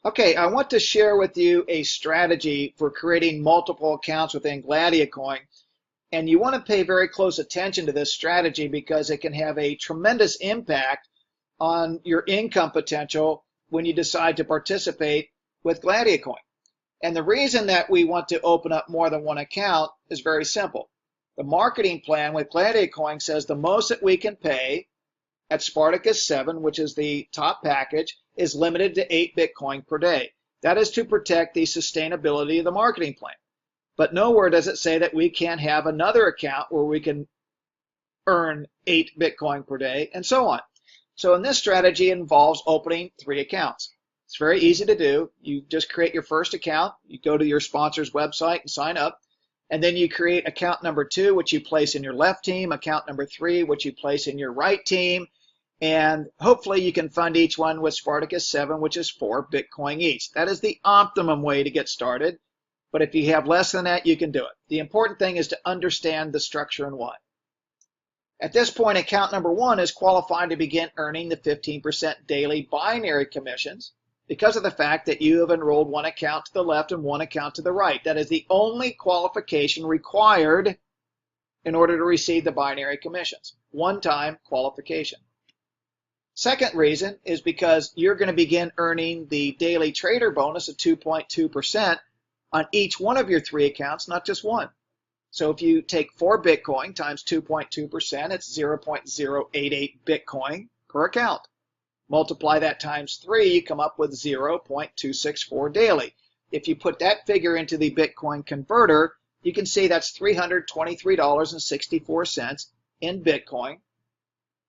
Okay, I want to share with you a strategy for creating multiple accounts within GladiaCoin. And you want to pay very close attention to this strategy because it can have a tremendous impact on your income potential when you decide to participate with GladiaCoin. And the reason that we want to open up more than one account is very simple. The marketing plan with GladiaCoin says the most that we can pay at Spartacus 7, which is the top package, is limited to 8 Bitcoin per day. That is to protect the sustainability of the marketing plan. But nowhere does it say that we can't have another account where we can earn 8 Bitcoin per day and so on. So in this strategy, it involves opening 3 accounts. It's very easy to do. You just create your first account. You go to your sponsor's website and sign up. And then you create account number 2, which you place in your left team, account number 3, which you place in your right team. And hopefully you can fund each one with Spartacus 7, which is 4 Bitcoin each. That is the optimum way to get started. But if you have less than that, you can do it. The important thing is to understand the structure and why. At this point, account number 1 is qualified to begin earning the 15% daily binary commissions because of the fact that you have enrolled one account to the left and one account to the right. That is the only qualification required in order to receive the binary commissions. One-time qualification. Second reason is because you're going to begin earning the daily trader bonus of 2.2% on each one of your 3 accounts, not just one. So if you take 4 Bitcoin times 2.2%, it's 0.088 Bitcoin per account. Multiply that times 3, you come up with 0.264 daily. If you put that figure into the Bitcoin converter, you can see that's $323.64 in Bitcoin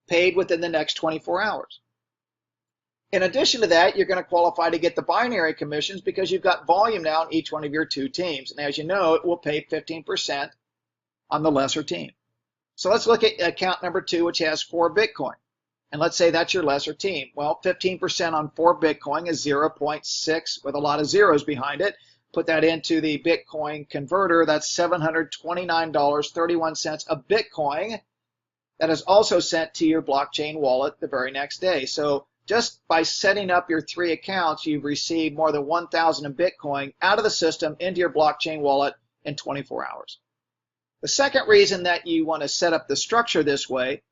paid within the next 24 hours. In addition to that, you're going to qualify to get the binary commissions because you've got volume now in each one of your 2 teams. And as you know, it will pay 15% on the lesser team. So let's look at account number 2, which has 4 Bitcoin. And let's say that's your lesser team. Well, 15% on 4 Bitcoin is 0.6 with a lot of zeros behind it. Put that into the Bitcoin converter. That's $729.31 a Bitcoin. That is also sent to your blockchain wallet the very next day. So just by setting up your 3 accounts, you've received more than 1,000 in Bitcoin out of the system into your blockchain wallet in 24 hours. The second reason that you want to set up the structure this way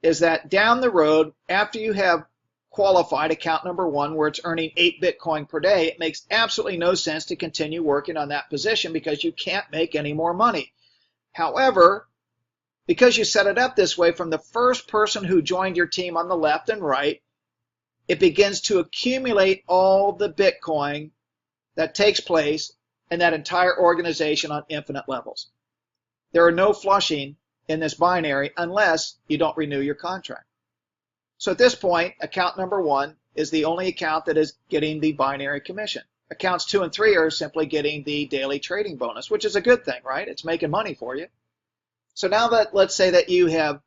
is that down the road, after you have qualified account number 1 where it's earning 8 Bitcoin per day, it makes absolutely no sense to continue working on that position because you can't make any more money. However, because you set it up this way, from the first person who joined your team on the left and right, it begins to accumulate all the Bitcoin that takes place in that entire organization on infinite levels. There are no flushing in this binary unless you don't renew your contract. So at this point, account number 1 is the only account that is getting the binary commission. Accounts 2 and 3 are simply getting the daily trading bonus, which is a good thing, right? It's making money for you. So now that, let's say that you have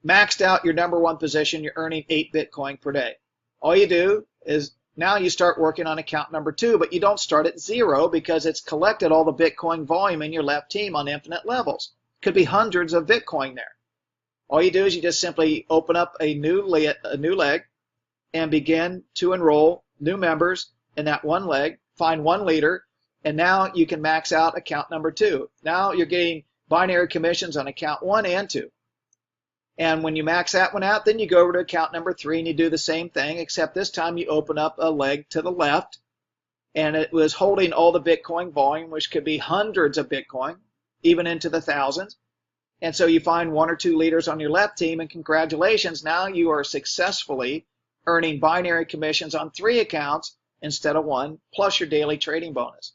maxed out your number 1 position, you're earning 8 Bitcoin per day. All you do is now you start working on account number 2, but you don't start at 0 because it's collected all the Bitcoin volume in your left team on infinite levels. Could be hundreds of Bitcoin there. All you do is you just simply open up a new leg and begin to enroll new members in that one leg, find one leader, and now you can max out account number 2. Now you're getting binary commissions on account 1 and 2. And when you max that one out, then you go over to account number 3 and you do the same thing, except this time you open up a leg to the left and it was holding all the Bitcoin volume, which could be hundreds of Bitcoin, even into the thousands. And so you find 1 or 2 leaders on your left team, and congratulations, now you are successfully earning binary commissions on 3 accounts instead of 1, plus your daily trading bonus.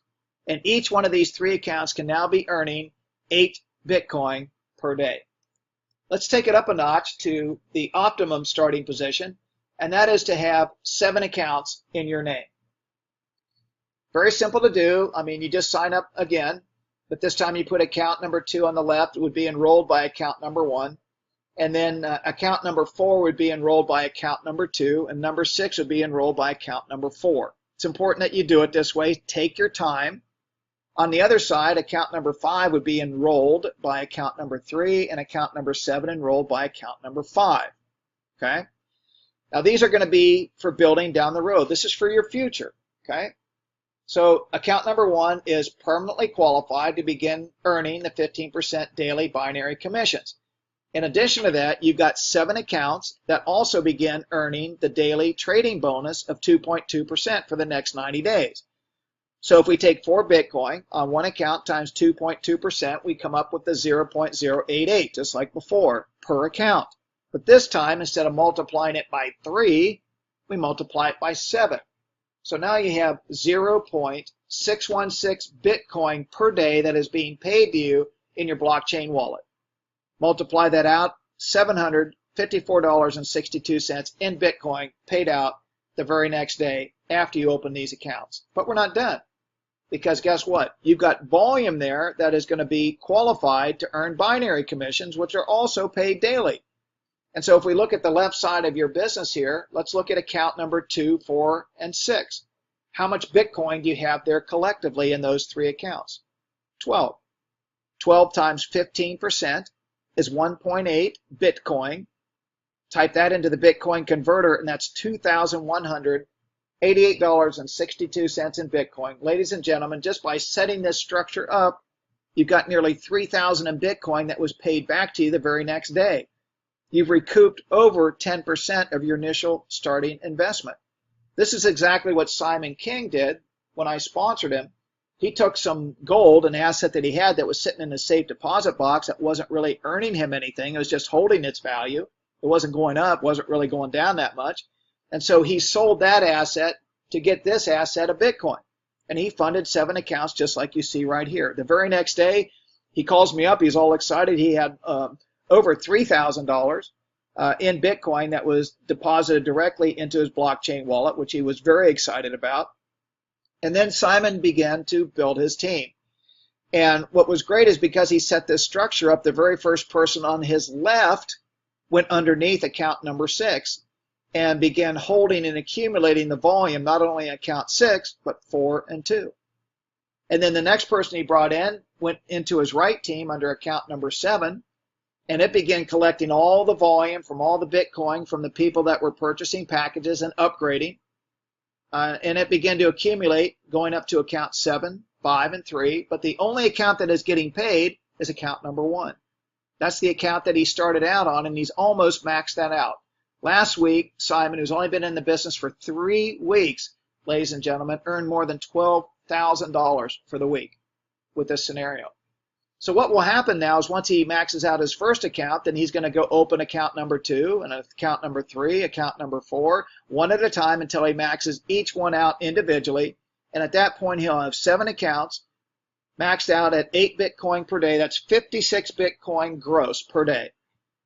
And each one of these 3 accounts can now be earning 8 Bitcoin per day. Let's take it up a notch to the optimum starting position, and that is to have 7 accounts in your name. Very simple to do. I mean, you just sign up again, but this time you put account number 2 on the left. It would be enrolled by account number 1. And then account number 4 would be enrolled by account number 2, and number 6 would be enrolled by account number 4. It's important that you do it this way. Take your time. On the other side, account number 5 would be enrolled by account number 3, and account number 7 enrolled by account number 5. Okay? Now these are going to be for building down the road. This is for your future. Okay? So account number 1 is permanently qualified to begin earning the 15% daily binary commissions. In addition to that, you've got 7 accounts that also begin earning the daily trading bonus of 2.2% for the next 90 days. So if we take 4 Bitcoin on one account times 2.2%, we come up with the 0.088, just like before, per account. But this time, instead of multiplying it by 3, we multiply it by 7. So now you have 0.616 Bitcoin per day that is being paid to you in your blockchain wallet. Multiply that out, $754.62 in Bitcoin paid out the very next day after you open these accounts. But we're not done, because guess what? You've got volume there that is going to be qualified to earn binary commissions, which are also paid daily. And so if we look at the left side of your business here, let's look at account number 2, 4, and 6. How much Bitcoin do you have there collectively in those 3 accounts? 12. 12 times 15% is 1.8 Bitcoin. Type that into the Bitcoin converter, and that's $2,188.62 in Bitcoin. Ladies and gentlemen, just by setting this structure up, you've got nearly $3,000 in Bitcoin that was paid back to you the very next day. You've recouped over 10% of your initial starting investment. This is exactly what Simon King did when I sponsored him. He took some gold, an asset that he had that was sitting in a safe deposit box that wasn't really earning him anything. It was just holding its value. It wasn't going up, wasn't really going down that much. And so he sold that asset to get this asset of Bitcoin. And he funded 7 accounts just like you see right here. The very next day, he calls me up. He's all excited. He had over $3,000 in Bitcoin that was deposited directly into his blockchain wallet, which he was very excited about. And then Simon began to build his team. And what was great is because he set this structure up, the very first person on his left went underneath account number 6 and began holding and accumulating the volume, not only account 6, but 4 and 2. And then the next person he brought in went into his right team under account number 7, and it began collecting all the volume from all the Bitcoin from the people that were purchasing packages and upgrading. And it began to accumulate, going up to account 7, 5, and 3. But the only account that is getting paid is account number 1. That's the account that he started out on, and he's almost maxed that out. Last week, Simon, who's only been in the business for 3 weeks, ladies and gentlemen, earned more than $12,000 for the week with this scenario. So what will happen now is once he maxes out his first account, then he's going to go open account number 2 and account number 3, account number 4, one at a time until he maxes each one out individually. And at that point, he'll have 7 accounts maxed out at 8 Bitcoin per day. That's 56 Bitcoin gross per day.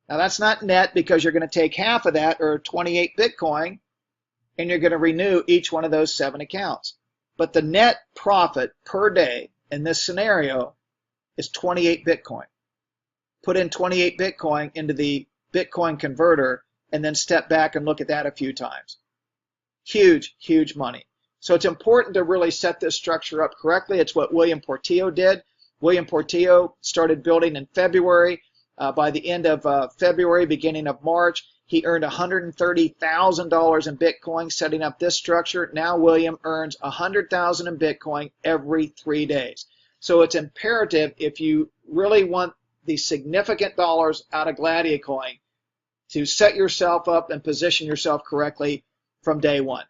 Now that's not net, because you're going to take half of that, or 28 Bitcoin, and you're going to renew each one of those 7 accounts. But the net profit per day in this scenario is 28 Bitcoin. Put in 28 Bitcoin into the Bitcoin converter and then step back and look at that a few times. Huge, huge money. So it's important to really set this structure up correctly. It's what William Portillo did. William Portillo started building in February. By the end of February, beginning of March, he earned $130,000 in Bitcoin setting up this structure. Now William earns $100,000 in Bitcoin every 3 days. So it's imperative, if you really want the significant dollars out of GladiaCoin, to set yourself up and position yourself correctly from day one.